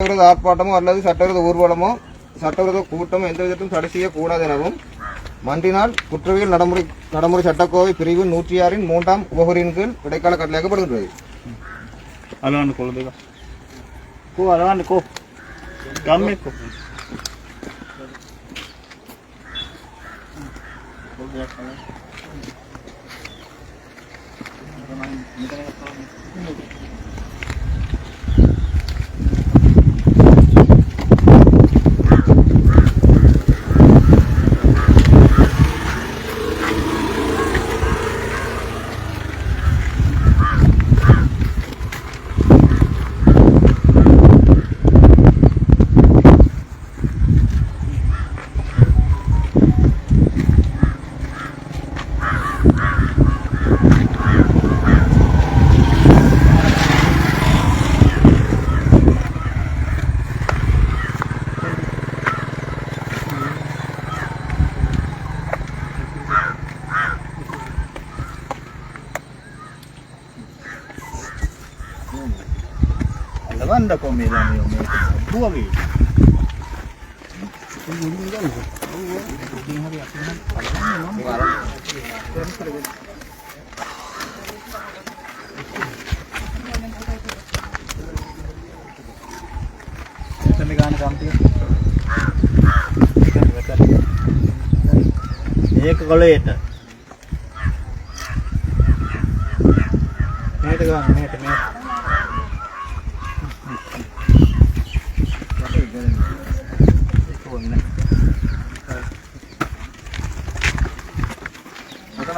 சட்டவிரோத ஆர்ப்பாட்டமோ அல்லது சட்டவிரோத ஊர்வலமோ சட்டவிரோத கூட்டமோ எந்த விதத்திலும் தடை செய்யக்கூடாது எனவும் மன்றினால் குற்றவியல் நடைமுறை சட்டக்கோவை பிரிவு 106 3ஆம் உபகுறியின் கீழ் இடைக்கால கட்டளையாக்கப்படுகின்றது. Lavanda come la mia buagi. एक कोलेट नेट का net net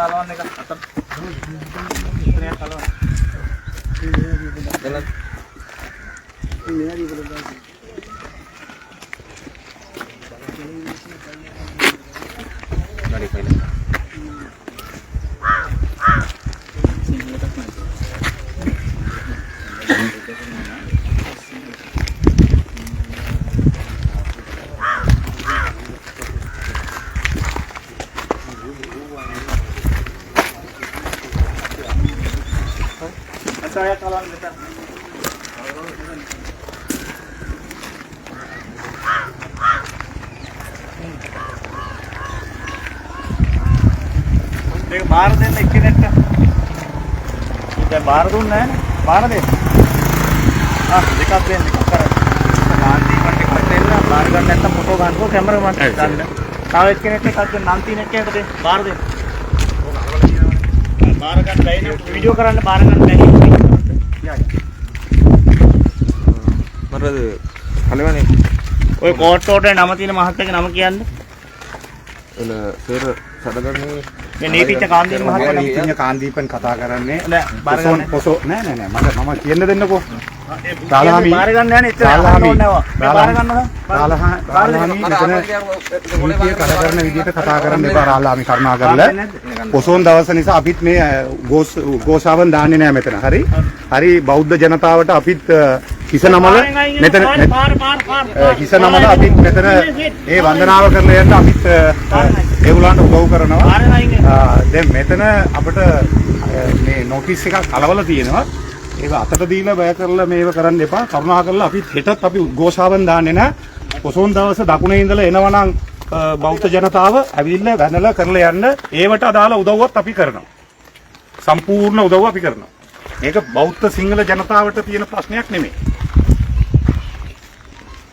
Alawan nih kan, atap. Ini alawan. Jalan. Ini hari berapa? Dari pilot. Saya kalau kita देख बाहर दे लेकिन का इधर बाहर दून है बाहर दे हां दिखाते हैं कर गांधी मंडी पर तेल बाहर का नेट फोटो गान को कैमरा में डाल दे ताव इसके नेट का नांती नेट के दे बाहर दे बाहर का लाइन वीडियो कराने बाहर का नहीं මරද කලවනේ ඔය කෝට්ටෝට නම තියෙන මහත්තයාගේ නම කියන්න. එල සර් සඩගන්නේ මේ නීතිඥ කාන්දීපන් මහත්තයා නීතිඥ කාන්දීපන් කතා කරන්නේ නෑ බාර ගන්න පොසෝ නෑ මම කියන්න දෙන්නකෝ. රාලහාමි බාර ගන්න යන්නේ එච්චර ඕනේ නෑ. බාර ගන්නවා. රාලහාමි මෙතන නීතිය කතා කරන විදිහට කතා කරන්න එපා රාලහාමි කරුණාකරලා. පොසෝන් දවස නිසා අපිත් මේ ගෝසාවන් දාන්නේ නෑ මෙතන. හරි බෞද්ධ ජනතාවට අපිත් හිස නමල මෙතන හිස නමල අපිත් මෙතන ඒ වන්දනාව කරලා යන්න අපිත් ඒගොල්ලන්ට උදව් කරනවා. දැන් මෙතන අපිට මේ නොටිස් එකක් අලවලා තියෙනවා. ඒක අතට දීලා බය කරලා මේව කරන්න එපා. කරුණාකරලා අපිත් හෙටත් අපි ගෝසාවන් දාන්නේ නැහැ. පොසොන් දවස දකුණේ ඉඳලා එනවා නම් බෞද්ධ ජනතාව ඇවිල්ලා වැඳලා කරලා යන්න ඒවට අදාළ උදව්වත් අපි කරනවා. සම්පූර්ණ උදව්ව අපි කරනවා. මේක බෞද්ධ සිංහල ජනතාවට තියෙන ප්‍රශ්නයක් නෙමෙයි.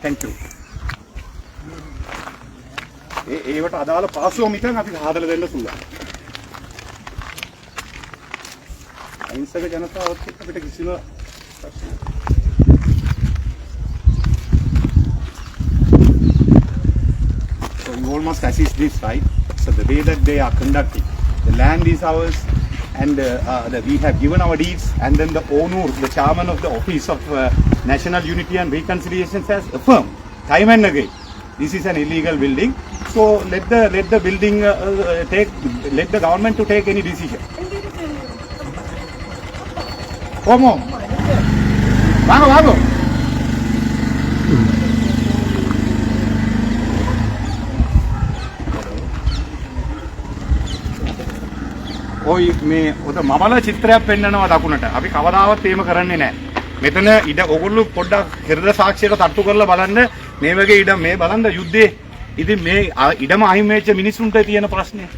Thank you. ඒවට අදාළ පාසුව මිතන් අපි හදලා දෙන්න සුළුයි. අහිංසක ජනතාවත් එක්ක අපිට කිසිම So you all must assist this, right? So the way that they are conducting, the land is ours, and we have given our deeds, and then the owner, the chairman of the Office of National Unity and Reconciliation has affirmed time and again this is an illegal building. So let the building let the government to take any decision. Como? Vamos. ඔය මේ ඔත මමල චිත්‍රයක් පෙන්නනවා දකුණට. අපි කවදාවත් එහෙම කරන්නේ නැහැ. මෙතන ඉඩ ඔගොල්ලෝ පොඩ්ඩක් හෘද සාක්ෂියට තට්ටු කරලා බලන්න මේ වගේ ඉඩ මේ බලන්න යුද්ධේ ඉතින් මේ ඉඩම අහිමි වෙච්ච මිනිසුන්ට තියෙන ප්‍රශ්නේ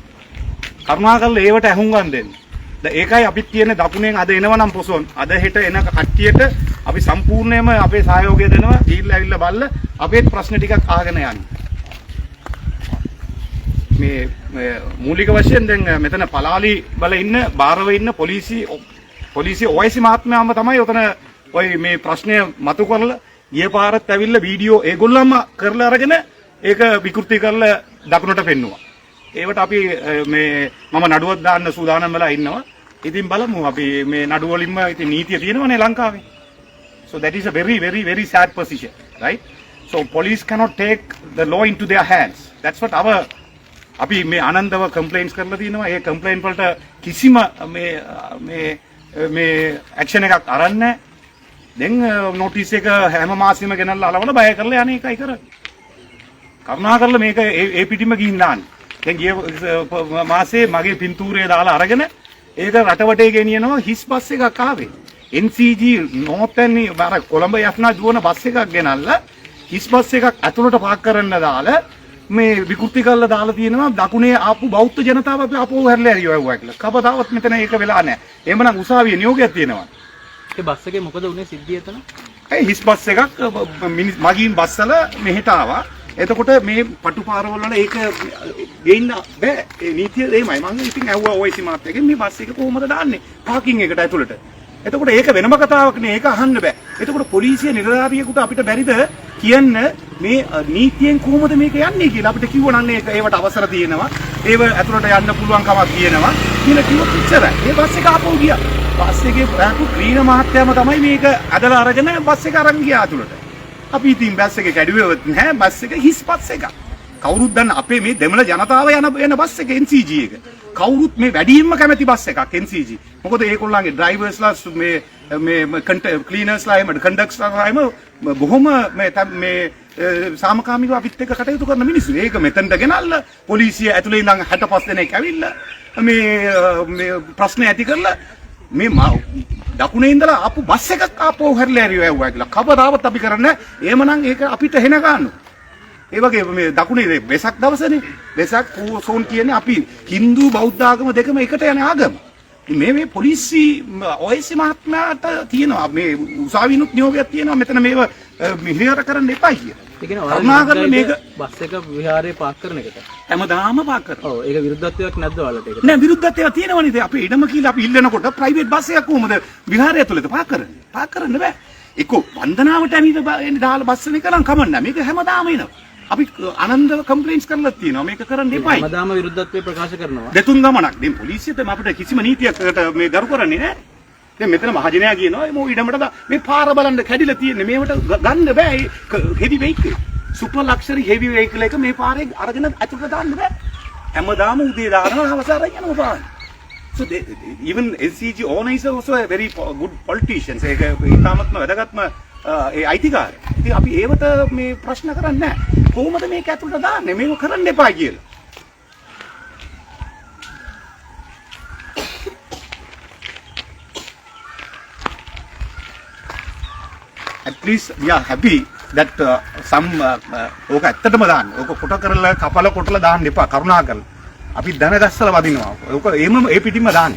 කරුණාකරලා ඒවට ඇහුම්කම් දෙන්න. ඒකයි අපිත් කියන්නේ දකුණෙන් අද එනවනම් පොසොන් අද හෙට එන කට්ටියට අපි සම්පූර්ණයෙන්ම අපේ සහයෝගය දෙනවා. දීලා ඇවිල්ලා බලලා අපේ ප්‍රශ්න ටිකක් අහගෙන යන්න. මේ මූලික වශයෙන් දැන් මෙතන පලාලි වල ඉන්න බාරව ඉන්න පොලිසිය ඔයසි මහත්මයාම තමයි උතන ඔය මේ ප්‍රශ්නය මතු කරලා ගිය පාරත් ඇවිල්ලා වීඩියෝ ඒගොල්ලන්ම කරලා අරගෙන ඒක විකෘති කරලා දකුණට පෙන්නුවා. ඒවට අපි මේ මම නඩුවක් දාන්න සූදානම් වෙලා ඉන්නවා. ඉතින් බලමු අපි මේ නඩුව වලින්ම ඉතින් නීතිය තියෙනවනේ ලංකාවේ. So that is a very sad position, right? So police cannot take the law into their hands. That's what our අපි මේ ආනන්දව කම්ප්ලේන්ට්ස් කරලා තියෙනවා. ඒ කම්ප්ලේන්ට් වලට කිසිම මේ ඇක්ෂන් එකක් අරන් නැහැ. දැන් නොටිස් එක හැම මාසෙම ගෙනල්ලා අලවන බය කරලා යන්නේ එකයි කරන්නේ. කරුණාකරලා මේක ඒ පිටිම ගිහින් දාන්න. දැන් ගිය මාසේ මගේ පින්තූරය දාලා අරගෙන ඒක රටවටේ ගෙනියනවා හිස් බස් එකක් ආවේ. NCG නෝතන් බර කොළඹ යස්නා දුවන බස් එකක් ගෙනල්ලා හිස් බස් එකක් ඇතුළට පාක් කරන්න දාලා මේ විකෘති කරලා දාලා තියෙනවා දකුණේ ආපු බෞද්ධ ජනතාව අපි ආපහු හැරලා ඇරියුවා කියලා. කවදාවත් මෙතන ඒක වෙලා නැහැ. එහෙමනම් උසාවියේ නියෝගයක් තියෙනවා. ඒ බස් එකේ මොකද උනේ සිද්ධිය එතන? ඒ හිස් බස් එකක් මගින් බස්සල මෙහෙට ආවා. එතකොට මේ පටු පාරවල වල ඒක ගේන්න බෑ. ඒ නීතිය එයිමයි. මම ඉතින් ඇහුවා ඔයසි මාත්‍යගෙන් මේ බස් එක කොහොමද දාන්නේ? පාකින් එකට ඇතුළට. එතකොට ඒක වෙනම කතාවක් නේ. ඒක අහන්න බෑ. එතකොට පොලිසිය නිලධාරියෙකුට අපිට බැරිද කියන්න මේ නීතියෙන් කොහොමද මේක යන්නේ කියලා අපිට කිව්වනම් ඒවට අවසර තියෙනවා. ඒව ඇතුළට යන්න පුළුවන් කමක් තියෙනවා. කියලා කිව්වොත් ඉච්චරයි. ඒ බස් එක ආපහු ගියා. බස් එකේ රාකු ග්‍රීන මහත්තයාම තමයි මේක ඇදලා අරගෙන බස් එක අරන් ගියා ඇතුළට. අපි ඉතින් බස් එක කැඩුවේවත් නැහැ. බස් එක හිස් බස් එකක්. කවුරුත් දන්න අපේ මේ දෙමළ ජනතාව යන බස් එක NCG එක. කවුරුත් මේ වැඩියෙන්ම කැමති බස් එකක් NCG. මොකද ඒගොල්ලන්ගේ ඩ්‍රයිවර්ස්ලා මේ ක්ලීනර්ස්ලා එහෙම කන්ඩක්ටර්ස්ලා එහෙම බොහොම මේ සාමකාමීව අපිත් එක්ක කටයුතු කරන මිනිස්සු. ඒක මෙතනට ගෙනල්ලා පොලිසිය ඇතුලේ ඉඳන් 65 දෙනෙක් ඇවිල්ලා මේ ප්‍රශ්න ඇති කරලා මේ දකුණේ ඉඳලා ආපු බස් එකක් ආපහු හැරලා ඇරියුවා කියලා. කවදාවත් අපි කරන්නේ නැහැ. එහෙමනම් ඒක අපිට හෙන ගන්නවා. ඒ වගේ මේ දකුණේ වෙසක් දවසනේ වෙසක් සෝන් කියන්නේ අපි Hindu බෞද්ධ ආගම දෙකම එකට යන ආගම. මේ පොලිසි ඔයසි මහත්මයාට තියෙනවා මේ උසාවිනුත් නියෝගයක් තියෙනවා මෙතන මේව මිහිර කරන්න එපා කියලා. ඒ කියන්නේ මේක බස් එක විහාරේ පාක් කරන එකට. හැමදාම පාක් කරනවා. ඔව් ඒක විරුද්ධත්වයක් නැද්ද ඔයාලට ඒක? නෑ විරුද්ධත්වයක් තියෙනවනේ. ඉතින් අපේ ඉඩම කියලා අපි ඉල්ලනකොට ප්‍රයිවට් බස් එකක් කොහොමද විහාරය ඇතුළත පාක් කරන්නේ? පාක් කරන්න බෑ. එක්ක වන්දනාවට ඇවිල්ලා දාලා බස් එක නම් කමන්නේ. මේක හැමදාම එනවා. අපි ආනන්දව කම්ප්ලේන්ට්ස් කරලා තියෙනවා මේක කරන්න එපයි. හැමදාම විරුද්ධත්වය ප්‍රකාශ කරනවා. දෙතුන් ගමනක්. දැන් පොලිසියට අපිට කිසිම නීතියකට මේ ගරු කරන්නේ නැහැ. දැන් මෙතන මහජනයා කියනවා මේ ඉඩමට මේ පාර බලන්න කැඩිලා තියෙන්නේ. මේවට ගන්න බෑ. Heavy vehicle. Super luxury heavy vehicle එක මේ පාරේ අරගෙන අතුරට දාන්න බෑ. හැමදාම උදේ දානවා හවසාර යනවා පාරේ. So even NCG owner is also a very good politicians. ඒක ඉතාමත්ම වැදගත්ම ඒ අයිතිකාරය. ඉතින් අපි ඒවට මේ ප්‍රශ්න කරන්නේ නැහැ. කොහොමද මේක ඇතුළට දාන්නේ? මේක කරන්න එපා කියලා. At least we are happy that some ඕක ඇත්තටම දාන්න. ඕක කොට කරලා කපල කොටලා දාන්න එපා කරුණාකරලා. අපි දන දැස්සලා වදිනවා. ඕක එහෙම ඒ පිටින්ම දාන්න.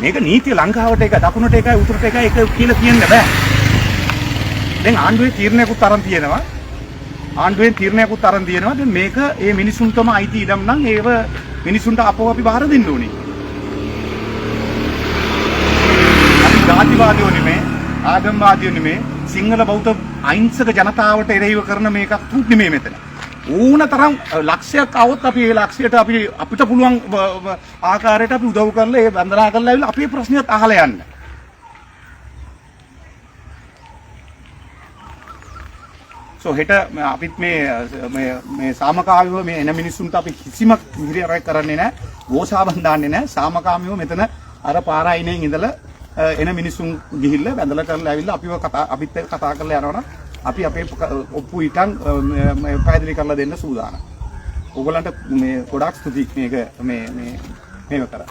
මේක නීතිය ලංකාවට එක දකුණට එකයි උතුරට එකයි එක කියලා කියන්න බෑ. දැන් ආණ්ඩුවේ තීරණයකුත් අරන් තියෙනවා. දැන් මේක ඒ මිනිසුන්ටම අයිති ඉඩම් නම් ඒව මිනිසුන්ට අපව අපි බාර දෙන්න ඕනේ. අපි ජාතිවාදීෝ නෙමේ, ආගම්වාදීෝ නෙමේ, සිංහල බෞද්ධ අහිංසක ජනතාවට එරෙහිව කරන මේකක් තුත් නෙමේ මෙතන. ඕනතරම් ලක්ෂයක් આવොත් අපි ඒ ලක්ෂයට අපිට පුළුවන් ආකාරයට අපි උදව් කරලා ඒ වන්දනා කරලා ආවිල්ලා අපේ ප්‍රශ්නයත් අහලා යන්න. So හෙට අපිත් මේ සාමකාමීව මේ එන මිනිස්සුන්ට අපි කිසිම හිරියරයක් කරන්නේ නැහැ. ගෝසාවන් දාන්නේ නැහැ. සාමකාමීව මෙතන අර පාරායිනෙන් ඉඳලා එන මිනිස්සුන් ගිහිල්ලා වැඳලා කරලා ඇවිල්ලා අපිත් එක්ක කතා කරලා යනවනම් අපි අපේ ඔප්පු ඉටන් පැහැදිලි කරලා දෙන්න සූදානම්. ඕගොල්ලන්ට මේ ගොඩාක් ස්තුතියි මේක මේ කරා.